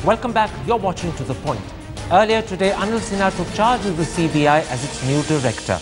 Welcome back. You're watching To The Point. Earlier today, Anil Sinha took charge of the CBI as its new director.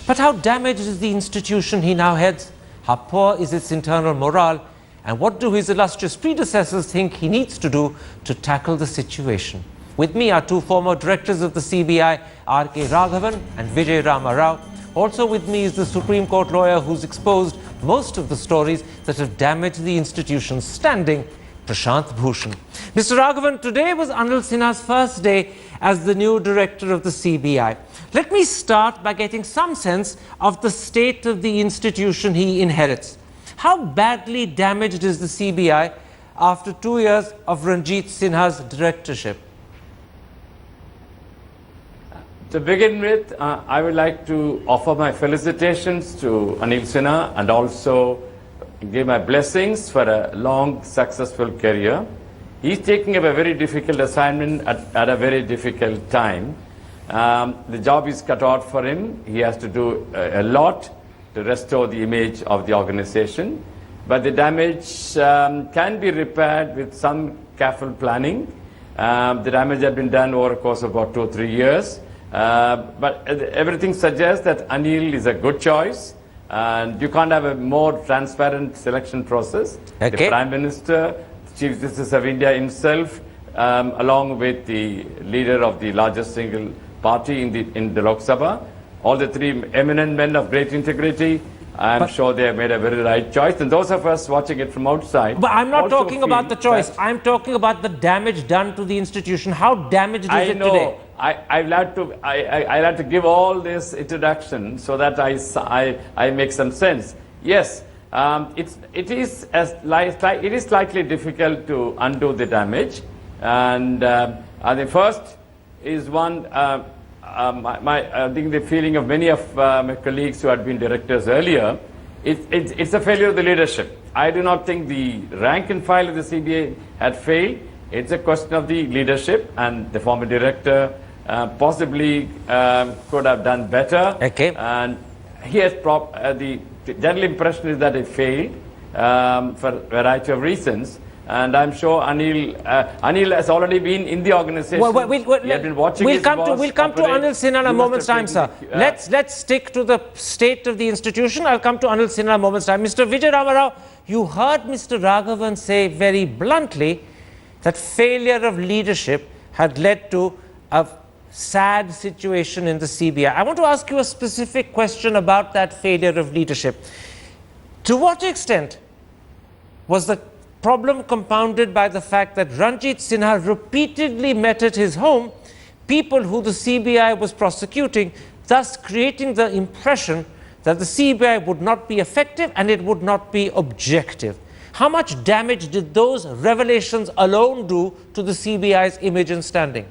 But how damaged is the institution he now heads? How poor is its internal morale? And what do his illustrious predecessors think he needs to do to tackle the situation? With me are two former directors of the CBI, R.K. Raghavan and Vijay Rama Rao. Also with me is the Supreme Court lawyer who's exposed most of the stories that have damaged the institution's standing, Prashant Bhushan. Mr. Raghavan, today was Anil Sinha's first day as the new director of the CBI. Let me start by getting some sense of the state of the institution he inherits. How badly damaged is the CBI after 2 years of Ranjit Sinha's directorship? To begin with, I would like to offer my felicitations to Anil Sinha and also give my blessings for a long, successful career. He's taking up a very difficult assignment at a very difficult time. The job is cut out for him. He has to do a lot to restore the image of the organization. But the damage can be repaired with some careful planning. The damage had been done over a course of about 2 or 3 years. But everything suggests that Anil is a good choice. And you can't have a more transparent selection process. Okay. The Prime Minister, the Chief Justice of India himself, along with the leader of the largest single party in the Lok Sabha, all the three eminent men of great integrity, I'm sure they have made a very right choice. And those of us watching it from outside. But I'm not talking about the choice. I'm talking about the damage done to the institution. How damaged is it today? I'd like to give all this introduction so that I make some sense. Yes, it is slightly difficult to undo the damage, and the first is one. I think the feeling of many of my colleagues who had been directors earlier, it's a failure of the leadership. I do not think the rank and file of the CBI had failed. It's a question of the leadership, and the former director possibly could have done better. Okay. And he has the general impression is that it failed for a variety of reasons. And I'm sure Anil has already been in the organization. He had been watching we'll come to Anil Sinha in a moment's time, sir. Let's stick to the state of the institution. I'll come to Anil Sinha in a moment's time. Mr. Vijay Rama Rao, you heard Mr. Raghavan say very bluntly that failure of leadership had led to a sad situation in the CBI. I want to ask you a specific question about that failure of leadership. To what extent was the problem compounded by the fact that Ranjit Sinha repeatedly met at his home people who the CBI was prosecuting, thus creating the impression that the CBI would not be effective and it would not be objective? How much damage did those revelations alone do to the CBI's image and standing?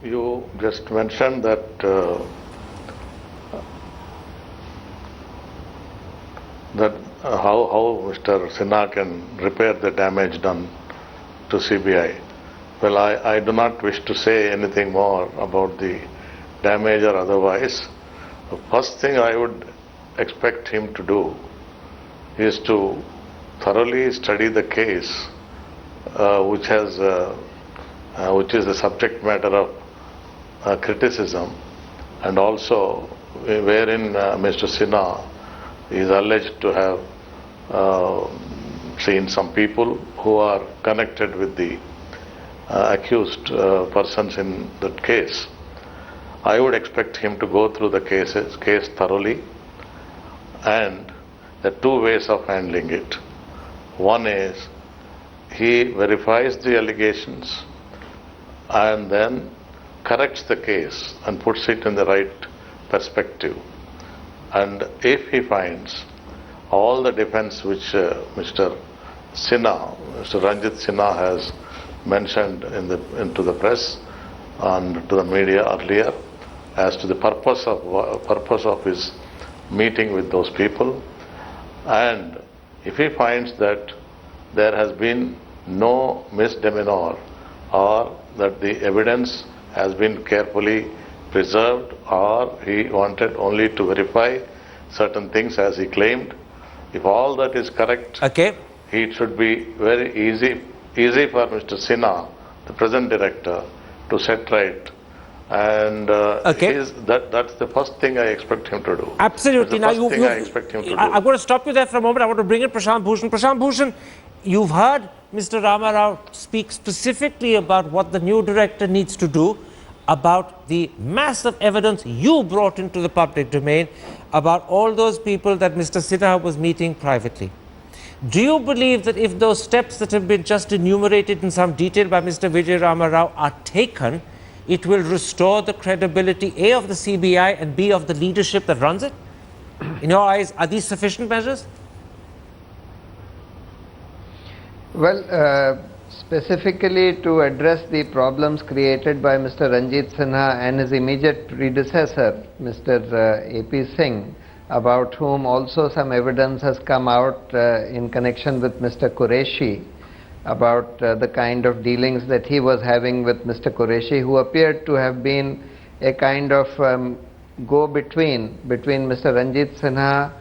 You just mentioned that how Mr. Sinha can repair the damage done to CBI. Well, I do not wish to say anything more about the damage or otherwise. The first thing I would expect him to do is to thoroughly study the case which is the subject matter of criticism, and also wherein Mr. Sinha is alleged to have seen some people who are connected with the accused persons in that case. I would expect him to go through the case thoroughly, and there are two ways of handling it. One is he verifies the allegations and then corrects the case and puts it in the right perspective. And if he finds all the defense which Mr. Ranjit Sinha has mentioned into the press and to the media earlier as to the purpose of his meeting with those people, and if he finds that there has been no misdemeanor or that the evidence has been carefully preserved, or he wanted only to verify certain things as he claimed, if all that is correct, it should be very easy for Mr. Sinha, the present director, to set right. And that's the first thing I expect him to do. Absolutely. That's the first thing I expect him to do. I'm going to stop you there for a moment. I want to bring in Prashant Bhushan. Prashant Bhushan, you've heard Mr. Rama Rao speak specifically about what the new director needs to do, about the massive evidence you brought into the public domain, about all those people that Mr. Sinha was meeting privately. Do you believe that if those steps that have been just enumerated in some detail by Mr. Vijay Rama Rao are taken, it will restore the credibility, A, of the CBI and B, of the leadership that runs it? In your eyes, are these sufficient measures? Well, specifically to address the problems created by Mr. Ranjit Sinha and his immediate predecessor, Mr. A.P. Singh, about whom also some evidence has come out in connection with Mr. Qureshi, about the kind of dealings that he was having with Mr. Qureshi, who appeared to have been a kind of go-between between Mr. Ranjit Sinha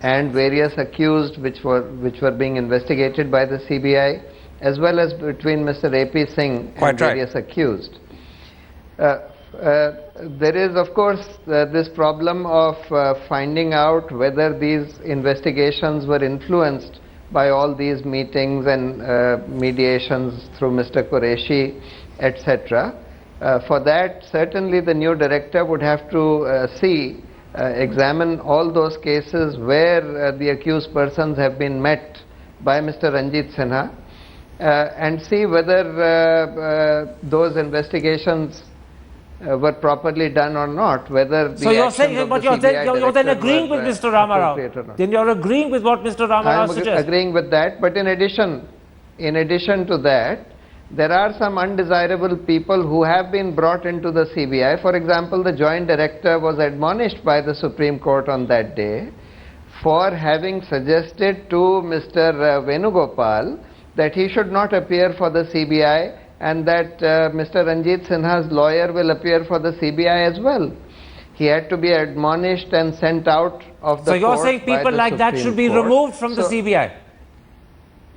and various accused which were being investigated by the CBI, as well as between Mr. A.P. Singh and various accused. There is, of course, this problem of finding out whether these investigations were influenced by all these meetings and mediations through Mr. Qureshi, etc. For that, certainly the new director would have to examine all those cases where the accused persons have been met by Mr. Ranjit Sinha and see whether those investigations were properly done or not, whether the so you're saying, but you're then agreeing with Mr. Rama Rao. Then you're agreeing with what Mr. Rama Rao suggests. I'm agreeing with that, but in addition to that, there are some undesirable people who have been brought into the CBI. For example, the joint director was admonished by the Supreme Court on that day for having suggested to Mr. Venugopal that he should not appear for the CBI, and that Mr. Ranjit Sinha's lawyer will appear for the CBI as well. He had to be admonished and sent out of the court. So you're saying people like that should be removed from the CBI?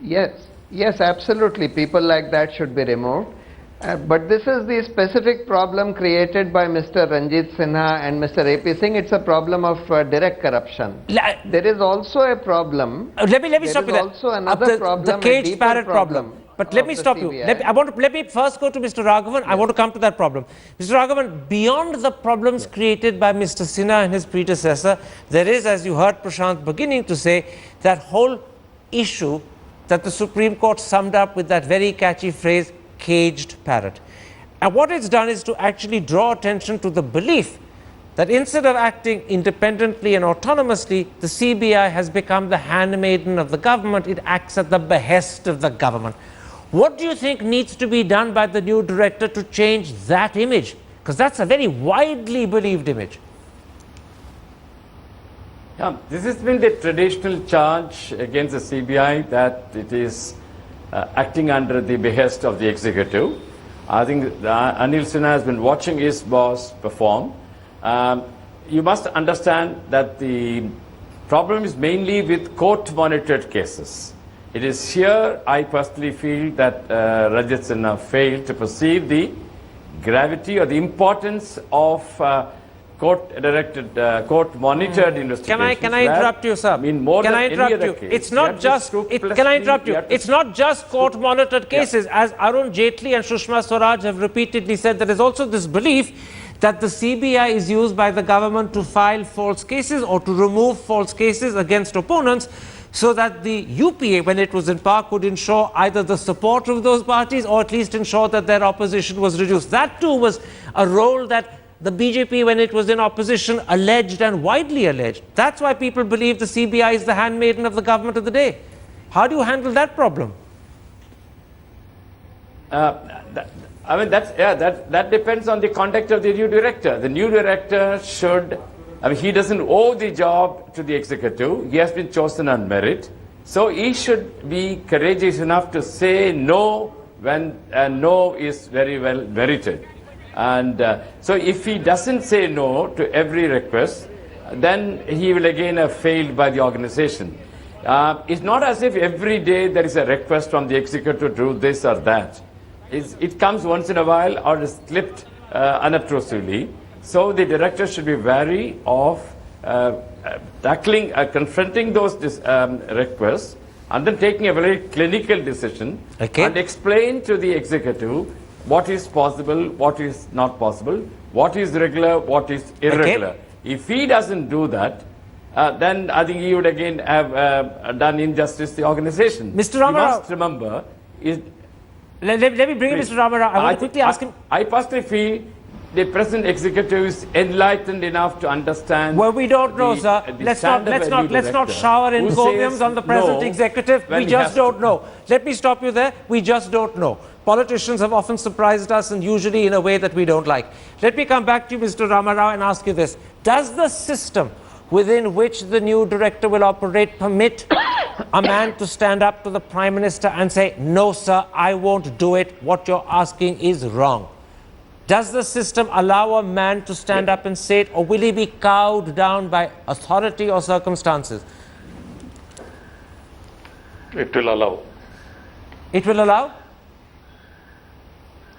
Yes, absolutely. People like that should be removed. But this is the specific problem created by Mr. Ranjit Sinha and Mr. A.P. Singh. It's a problem of direct corruption. There is also a problem. Let me stop you there. Also another problem, the caged parrot problem. But let me stop you. Let me first go to Mr. Raghavan. Yes. I want to come to that problem. Mr. Raghavan, beyond the problems created by Mr. Sinha and his predecessor, there is, as you heard Prashant beginning to say, that whole issue that the Supreme Court summed up with that very catchy phrase, caged parrot. And what it's done is to actually draw attention to the belief that instead of acting independently and autonomously, the CBI has become the handmaiden of the government. It acts at the behest of the government. What do you think needs to be done by the new director to change that image? Because that's a very widely believed image. Yeah, this has been the traditional charge against the CBI, that it is acting under the behest of the executive. I think Anil Sinha has been watching his boss perform. You must understand that the problem is mainly with court-monitored cases. It is here I personally feel that Ranjit Sinha failed to perceive the gravity or the importance of court-directed, court-monitored investigations. Can I interrupt you, sir? Can I interrupt you? It's not just. Can I interrupt you? It's not just court-monitored cases. Yeah. As Arun Jaitley and Sushma Swaraj have repeatedly said, there is also this belief that the CBI is used by the government to file false cases or to remove false cases against opponents, so that the UPA, when it was in power, could ensure either the support of those parties or at least ensure that their opposition was reduced. That too was a role that the BJP, when it was in opposition, alleged and widely alleged. That's why people believe the CBI is the handmaiden of the government of the day. How do you handle that problem? That depends on the conduct of the new director. The new director should, he doesn't owe the job to the executive. He has been chosen on merit. So he should be courageous enough to say no when no is very well merited. And so if he doesn't say no to every request, then he will again have failed by the organization. It's not as if every day there is a request from the executive to do this or that. It comes once in a while or is slipped unobtrusively. So the director should be wary of confronting those requests and then taking a very clinical decision and explain to the executive what is possible, what is not possible, what is regular, what is irregular. If he doesn't do that, then I think he would again have done injustice to the organization. Mr. Ramarao, you must remember. Let me bring in Mr. Ramarao. I want to quickly ask him. I personally feel the present executive is enlightened enough to understand. Well, we don't know, sir. Let's not shower encomiums on the present executive. We just don't know. Let me stop you there. We just don't know. Politicians have often surprised us, and usually in a way that we don't like. Let me come back to you, Mr. Ramarao, and ask you this. Does the system within which the new director will operate permit a man to stand up to the Prime Minister and say, no, sir, I won't do it. What you're asking is wrong? Does the system allow a man to stand up and say it, or will he be cowed down by authority or circumstances? It will allow. It will allow?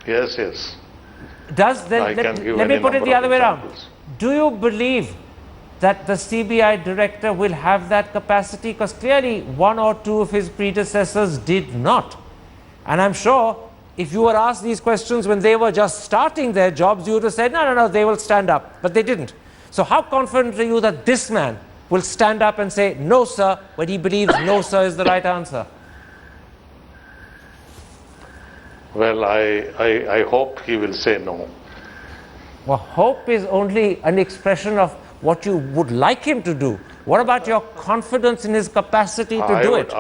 Yes, yes. Does then, let me put it the other way around. Do you believe that the CBI director will have that capacity? Because clearly one or two of his predecessors did not. And I'm sure if you were asked these questions when they were just starting their jobs, you would have said, no, they will stand up. But they didn't. So how confident are you that this man will stand up and say, no, sir, when he believes no, sir, is the right answer? Well, I hope he will say no. Well, hope is only an expression of what you would like him to do. What about your confidence in his capacity to do it?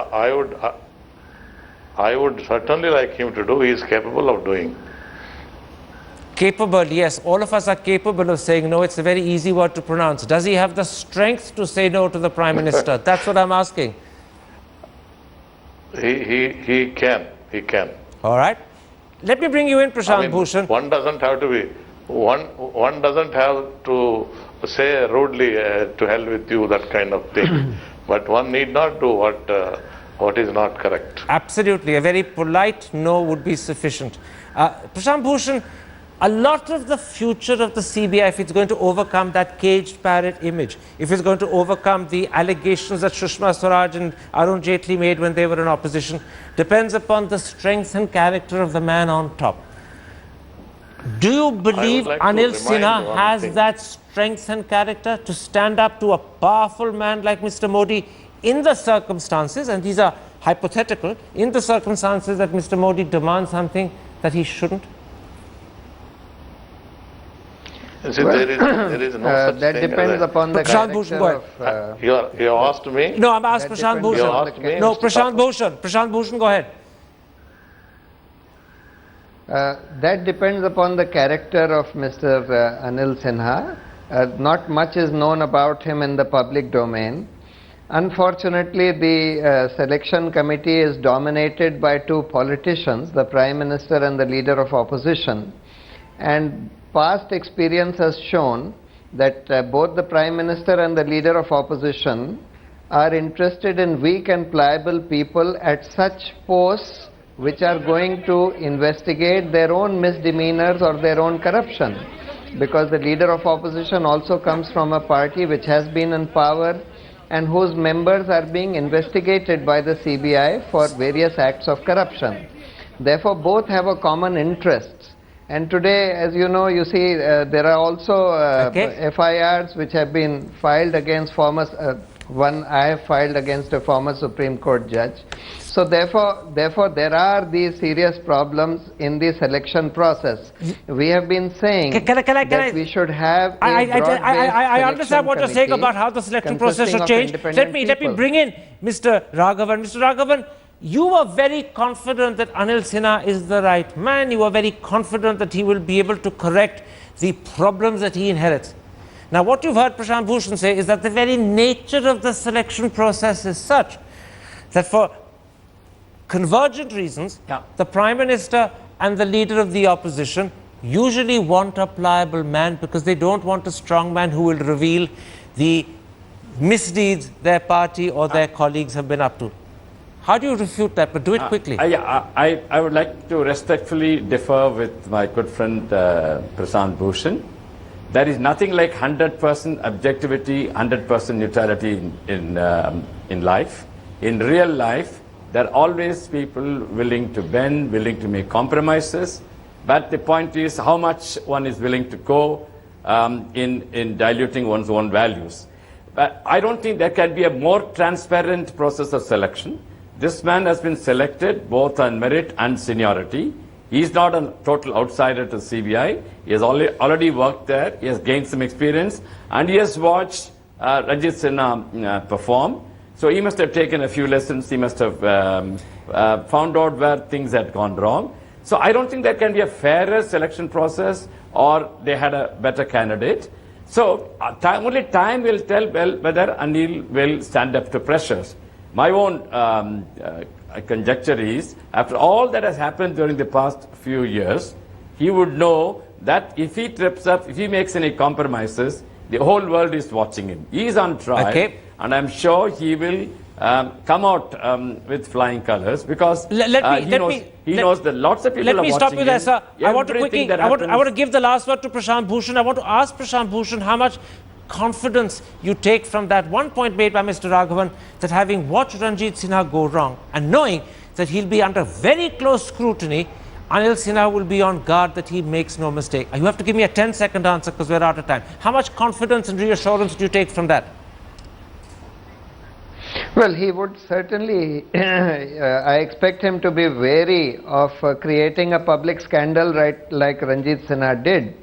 I would certainly like him to do. He is capable of doing. Capable, yes. All of us are capable of saying no. It's a very easy word to pronounce. Does he have the strength to say no to the Prime Minister? That's what I'm asking. He can. He can. All right. Let me bring you in, Prashant Bhushan. One doesn't have to be. One doesn't have to say rudely to hell with you, that kind of thing. But one need not do what is not correct. Absolutely. A very polite no would be sufficient. Prashant Bhushan, a lot of the future of the CBI, if it's going to overcome that caged parrot image, if it's going to overcome the allegations that Sushma Swaraj and Arun Jaitley made when they were in opposition, depends upon the strength and character of the man on top. Do you believe Anil Sinha has that strength and character to stand up to a powerful man like Mr. Modi in the circumstances, and these are hypothetical, in the circumstances that Mr. Modi demands something that he shouldn't? See, there is no such that thing. Depends upon the character of... You asked me? No, I'm asked Prashant Bhushan. No, Prashant Bhushan. Prashant Bhushan, go ahead. That depends upon the character of Mr. Anil Sinha. Not much is known about him in the public domain. Unfortunately, the selection committee is dominated by two politicians, the Prime Minister and the Leader of Opposition. And past experience has shown that both the Prime Minister and the Leader of Opposition are interested in weak and pliable people at such posts which are going to investigate their own misdemeanors or their own corruption. Because the Leader of Opposition also comes from a party which has been in power and whose members are being investigated by the CBI for various acts of corruption. Therefore, both have a common interest. And today, as you know, you see there are also FIRs which have been filed against former, one I have filed against a former Supreme Court judge. So therefore there are these serious problems in the selection process. We have been saying that we should have I understand what you're saying about how the selection process should change. Let me bring in Mr. Raghavan. Mr. Raghavan, you were very confident that Anil Sinha is the right man. You were very confident that he will be able to correct the problems that he inherits. Now, what you've heard Prashant Bhushan say is that the very nature of the selection process is such that for convergent reasons, the Prime Minister and the Leader of the Opposition usually want a pliable man because they don't want a strong man who will reveal the misdeeds their party or their colleagues have been up to. How do you refute that? But do it quickly. I would like to respectfully differ with my good friend Prashant Bhushan. There is nothing like 100% objectivity, 100% neutrality in life. In real life, there are always people willing to bend, willing to make compromises. But the point is how much one is willing to go in diluting one's own values. But I don't think there can be a more transparent process of selection. This man has been selected both on merit and seniority. He's not a total outsider to CBI. He has already worked there. He has gained some experience. And he has watched Ranjit Sinha perform. So he must have taken a few lessons. He must have found out where things had gone wrong. So I don't think there can be a fairer selection process or they had a better candidate. So only time will tell whether Anil will stand up to pressures. My own conjecture is, after all that has happened during the past few years, he would know that if he trips up, if he makes any compromises, the whole world is watching him. He is on trial, and I'm sure he will come out with flying colors because he knows that lots of people are watching him. Let me stop you there, sir. I want to give the last word to Prashant Bhushan. I want to ask Prashant Bhushan how much confidence you take from that one point made by Mr. Raghavan, that having watched Ranjit Sinha go wrong and knowing that he'll be under very close scrutiny, Anil Sinha will be on guard that he makes no mistake. You have to give me a 10-second answer because we're out of time. How much confidence and reassurance do you take from that? Well, he would certainly, I expect him to be wary of creating a public scandal like Ranjit Sinha did.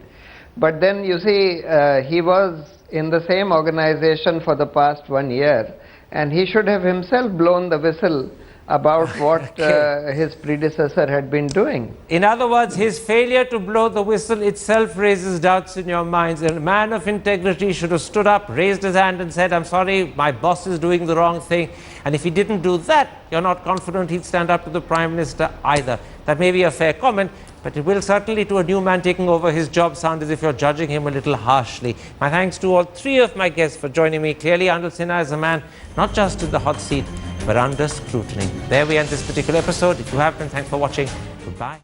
But then you see, he was in the same organization for the past 1 year, and he should have himself blown the whistle about what his predecessor had been doing. In other words, his failure to blow the whistle itself raises doubts in your minds. A man of integrity should have stood up, raised his hand and said, I'm sorry, my boss is doing the wrong thing. And if he didn't do that, you're not confident he'd stand up to the Prime Minister either. That may be a fair comment, but it will certainly, to a new man taking over his job, sound as if you're judging him a little harshly. My thanks to all three of my guests for joining me. Clearly, Anil Sinha is a man not just in the hot seat, but under scrutiny. There we end this particular episode. If you have been, thanks for watching. Goodbye.